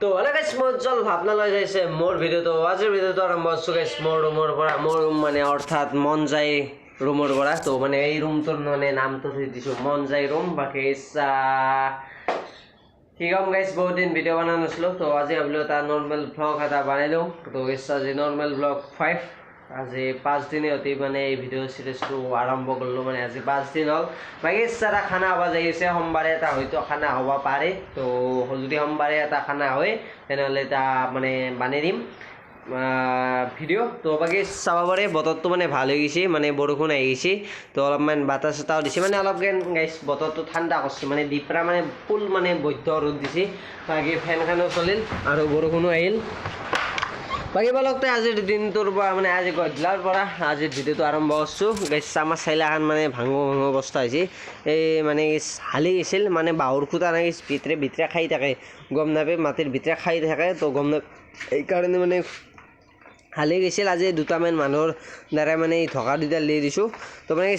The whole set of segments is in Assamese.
তো গাইস মই জল ভাবনা লৈ যাইছে মোৰ ভিডিওটো আজিৰ ভিডিওটো আৰম্ভ কৰিছো গাইস মোৰ ৰুমৰ পৰা মোৰ মানে অৰ্থাৎ মন যায় ৰুমৰ পৰা তো মানে এই ৰুমটোৰ মানে নামটো দিছো মন যায় ৰুম বাকি ঠিক আছে গাইস বহুত দিন ভিডিও বনা নাছিলো তো আজি ভাবিলো এটা নরমাল ব্লগ এটা বানাইলো তো আজি নরমাল ব্লগ 5 আজি 5 দিনে অতি মানে এই ভিডিও সিরিজটো আৰম্ভ কৰিলো মানে আজি 5 দিন হল বাকি সাৰা খানা হবা যাইছে সোমবাৰে এটা হয়তো খানা হবা পাৰে তো যদি সোমবাৰে এটা খানা হয় তেনেহলে এটা মানে বানাই দিম ভিডিও তো বাকি চাবা পাৰে বতৰটো মানে ভাল হৈ গৈছে মানে বৰষুণ আহি গৈছে তো অলপমান বাতাস এটাও দিছে মানে অলপ গাইস বতৰটো ঠাণ্ডা কৰিছে মানে দিপৰা মানে ফুল মানে বৈদ্য ৰ'দ দিছে বাকি ফেনখনো চলিল আৰু বৰষুণো আহিল বাকি বলকতে আজিৰ দিনটোৰ পৰা মানে আজি গধূলাৰ পৰা আজিৰ ভিডিওটো আৰম্ভ কৰিছো গাইস আমাৰ চাইলাখান মানে ভাঙো অৱস্থা হৈছে এই মানে হালি গৈছিল মানে বাহুৰ খুঁটা নাই ভিতৰে খাই থাকে গম নাপায় মাটিৰ ভিতৰে খাই থাকে তো গম নাপায় এইকাৰণে মানে হালি গৈছিল আজি দুটামান মানুহৰ দ্বাৰা মানে ধকা দুটা লৈ দিছোঁ তো মানে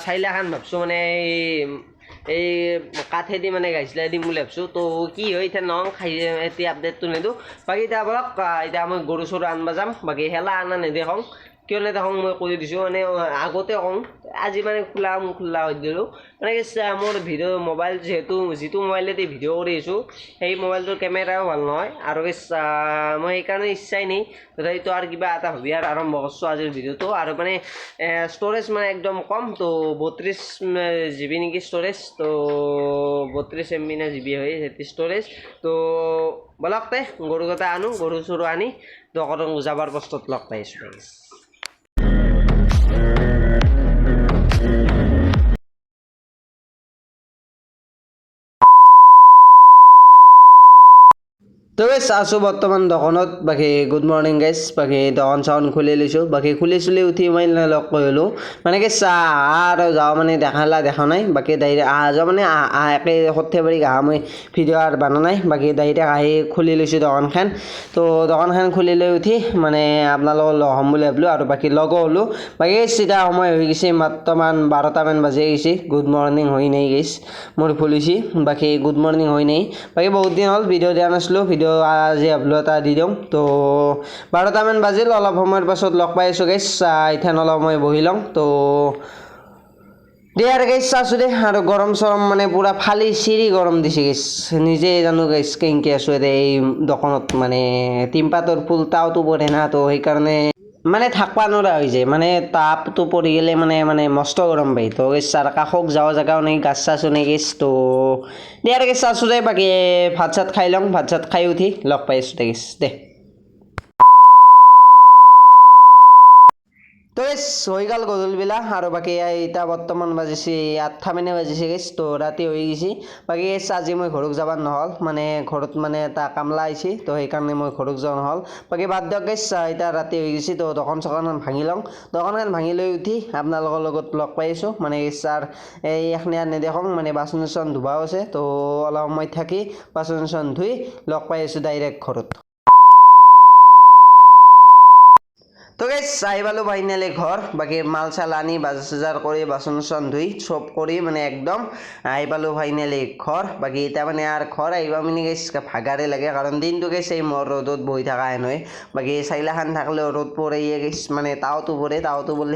চাইলাখান ভাবছোঁ মানে এই কাঠেদি মানে গাইছিলাই দিম বুলি ভাবছোঁ তো কি হয় এতিয়া নং খাই এতিয়া আপডেটটো নিদিওঁ বাকী এতিয়া বলক এতিয়া মই গৰু চৰু আনবা যাম বাকী হেলা আনা নেদেখোঁ কিয় নেদেখোঁ মই কৈ দিছোঁ মানে আগতে কওঁ আজি মানে খোলা হৈ দিলোঁ মানে মোৰ ভিডিও মোবাইল যিটো মোবাইলেদি ভিডিঅ' কৰি আছোঁ সেই মোবাইলটোৰ কেমেৰাও ভাল নহয় আৰু মই সেইকাৰণে ইচ্ছাই নাই তথাপিতো আৰু কিবা এটা ভাবি আৰু আৰম্ভ কৰিছোঁ আজিৰ ভিডিঅ'টো আৰু মানে ষ্ট'ৰেজ মানে একদম কম তো 32 GB নেকি ষ্ট'ৰেজ তো 32 MB না GB হয় সেইটো ষ্ট'ৰেজ তো বলকতে গৰুকেইটা আনো গৰু চৰু আনি দোকানত যাবৰ প্ৰস্তুত লগ পাইছোঁ তো গাইছ আছোঁ বৰ্তমান দোকানত বাকী গুড মৰ্ণিং গাইছ বাকী দোকান চাউন খুলি লৈছোঁ বাকী খুলি উঠি মই লগ কৰিলোঁ মানে কি আৰু যাওঁ মানে দেখা নাই বাকী ডাইৰেক্ট অহা যোৱা মানে একে সৰ্থেবাৰী অহা মই ভিডিঅ' আৰু বনা নাই বাকী ডাইৰেক্ট আহি খুলি লৈছোঁ দোকানখন তো দোকানখন খুলি লৈ উঠি মানে আপোনালোকৰ লগ হ'ম বুলি ভাবিলোঁ আৰু বাকী লগো হ'লোঁ বাকী চিধা সময় হৈ গৈছে বৰ্তমান 12টামান বাজি গৈছে গুড মৰ্ণিং হৈ নাই গাইছ মোৰ ভুল হৈছে বাকী গুড মৰ্ণিং হৈ নাই বাকী বহুত দিন হ'ল ভিডিঅ' দিয়া নাছিলোঁ ভিডিঅ' আজি আপলোড এটা দি দিওঁ তো 12টামান বাজিল অলপ সময়ৰ পাছত লগ পাই আছোঁ গাইছ ইথান অলপ মই বহি লওঁ তো আৰু গাইছ আছোঁ দে আৰু গৰম চৰম মানে পুৰা ফালি চিৰি গৰম দিছে গাইছ নিজে জানো গাইছ কেনেকৈ আছোঁ এই দোকানত মানে টিম্পাতৰ ফুল তাওতো পৰে না তো সেইকাৰণে মানে থাকবা নোৱাৰা হৈ যায় মানে তাপটো পৰি গ'লে মানে মস্ত গৰম পায় তো গেছ আৰু কাষক যাওঁ জেগাও নাই গাছ চাছো নাই গেছ তো আৰু গেছ আছোঁ দে বাকী ভাত চাত খাই লওঁ ভাত চাত খাই উঠি লগ পাই আছোঁ দে গেছ দে তো গেছ হৈ গ'ল গধূলিবেলা আৰু বাকী এতিয়া বৰ্তমান বাজিছে 8টা মানে বাজিছে গেছ তো ৰাতি হৈ গৈছে বাকী গেছ আজি মই ঘৰত যাব নহ'ল মানে ঘৰত মানে এটা কামলা আহিছে তো সেইকাৰণে মই ঘৰত যোৱা নহ'ল বাকী বাদ দিয়ক গেছ এতিয়া ৰাতি হৈ গৈছে তো দোকান চোকানখন ভাঙি লওঁ দোকানখন ভাঙি লৈ উঠি আপোনালোকৰ লগত লগ পাই আছোঁ মানে গেছ এই এখনি আৰু নেদেখোঁ মানে বাচন চাচন ধুবাও আছে তো অলপ সময় থাকি বাচন চাচন ধুই লগ পাই আছোঁ ডাইৰেক্ট ঘৰত তো গাইছ আহি পালোঁ ফাইনেলি ঘৰ বাকী মাল চাল আনি বজাৰ চজাৰ কৰি বাচন চাচন ধুই চব কৰি মানে একদম আহি পালোঁ ফাইনেলি ঘৰ বাকী এতিয়া মানে আৰু ঘৰ আহিবা মানে গাইছ ভাগাৰে লাগে কাৰণ দিনটো গাইছ এই মোৰ ৰ'দত বহি থকা নহয় বাকী চাইলাখান থাকিলেও ৰ'দ পৰে গাইছ মানে তাওতো পৰে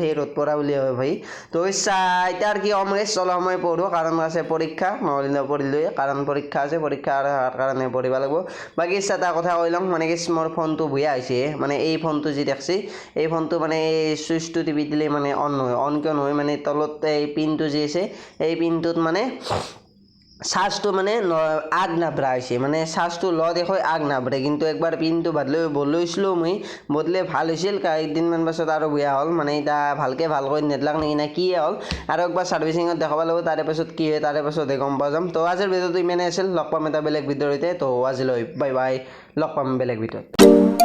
সেই ৰ'দ পৰা বুলি হয় ভাই তো এতিয়া আৰু কি ক'ম গাইছ অলপ সময় পঢ়োঁ কাৰণ আছে পৰীক্ষা নহ'লে নপঢ়িলোৱে কাৰণ পৰীক্ষা আছে পৰীক্ষাৰ কাৰণে পঢ়িব লাগিব বাকী এটা কথা কৈ লওঁ মানে গাইছ মোৰ ফোনটো বেয়া হৈছে মানে এই ফোনটো যি দেখছি এই ফোনটো মানে এই চুইচটো টিপি দিলে মানে অন নহয় অন কিয় নহয় মানে তলত এই পিনটো যি আছে এই পিনটোত মানে চাৰ্জটো মানে আগ নাভৰা হৈছে মানে চাৰ্জটো ল দেখুৱাই আগ নাভৰে কিন্তু একবাৰ পিনটো বদলৈছিলোঁ মই বদলে ভাল হৈছিল কেইদিনমান পাছত আৰু বেয়া হ'ল মানে এতিয়া ভালকৈ ভালকৈ নেটলাক নেকি না কি হ'ল আৰু একবাৰ ছাৰ্ভিচিঙত দেখাব লাগিব তাৰে পাছত কি হয় তাৰে পাছতহে গম পোৱা যাম তো আজিৰ ভিডিঅ'টো ইমানেই আছিল লগ পাম এটা বেলেগ ভিডিঅ'ৰ সৈতে তো আজিলৈ বাই বাই লগ পাম বেলেগ ভিডিঅ'ত